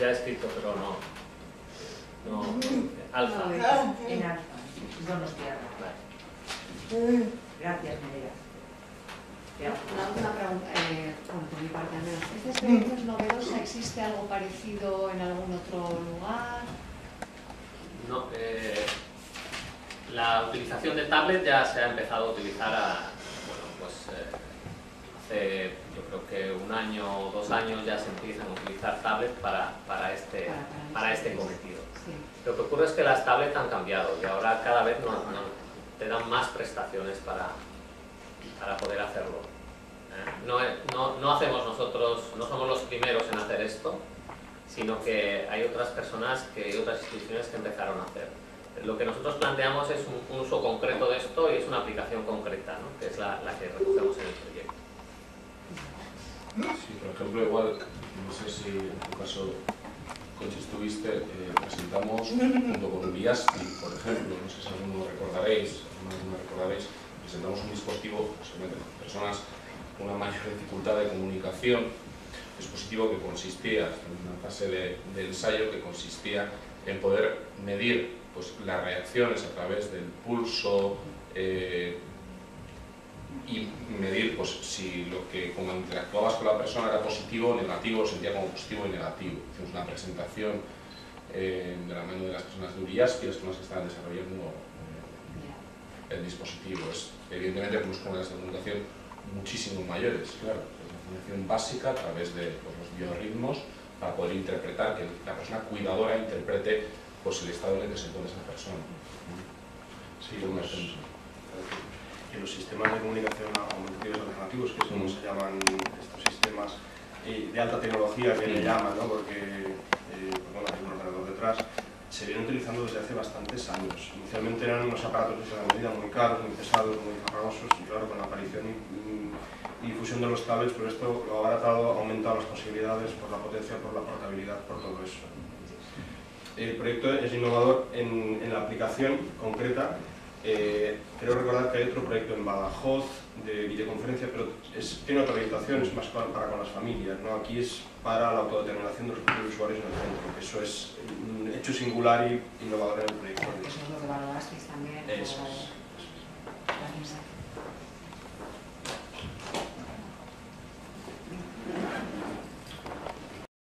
ya he escrito, pero no alfa. En alfa, Donostia. Vale. Gracias, Nerea. Una última pregunta, por mi parte al menos. ¿Esta experiencia es novedosa? ¿Existe algo parecido en algún otro lugar? No, la utilización de tablet ya se ha empezado a utilizar hace yo creo que 1 año o 2 años ya se empiezan a utilizar tablets para este cometido. Sí. Lo que ocurre es que las tablets han cambiado y ahora cada vez te dan más prestaciones para poder hacerlo. No hacemos nosotros, no somos los primeros en hacer esto, sino que hay otras personas, otras instituciones que empezaron a hacer. Lo que nosotros planteamos es un uso concreto de esto y es una aplicación concreta, ¿no? Que es la que recogemos en el proyecto. Sí, por ejemplo, igual, no sé si en tu caso, Conchi, estuviste, presentamos junto con Uriaspi, por ejemplo, no sé si alguno recordaréis, presentamos un dispositivo, posiblemente con personas con una mayor dificultad de comunicación, dispositivo que consistía, en una fase de ensayo, que consistía en poder medir pues, las reacciones a través del pulso y medir pues, si lo que como interactuabas con la persona era positivo o negativo, lo sentía como positivo y negativo. Hicimos una presentación de la mano de las personas de Uriaspi, las personas que estaban desarrollando el dispositivo. Evidentemente, pues, con unas de comunicación muchísimo mayores, claro, una función básica a través de pues, los biorritmos para poder interpretar, que la persona cuidadora interprete pues, el estado en el que se encuentra esa persona. Sí, los sistemas de comunicación aumentativos alternativos, que es como se llaman estos sistemas de alta tecnología que le llaman, ¿no? Porque bueno, hay un ordenador detrás, se vienen utilizando desde hace bastantes años. Inicialmente eran unos aparatos de gran medida muy caros, muy pesados, muy farragosos, y claro, con la aparición y difusión de los tablets, pues esto lo ha abaratado, ha aumentado las posibilidades por la potencia, por la portabilidad, por todo eso. El proyecto es innovador en la aplicación concreta. Creo recordar que hay otro proyecto en Badajoz de videoconferencia, pero tiene otra orientación, es más para con las familias, ¿no? Aquí es para la autodeterminación de los propios usuarios en el centro, que eso es un hecho singular y innovador en el proyecto. Eso es lo que valorasteis también. Eso es. Gracias.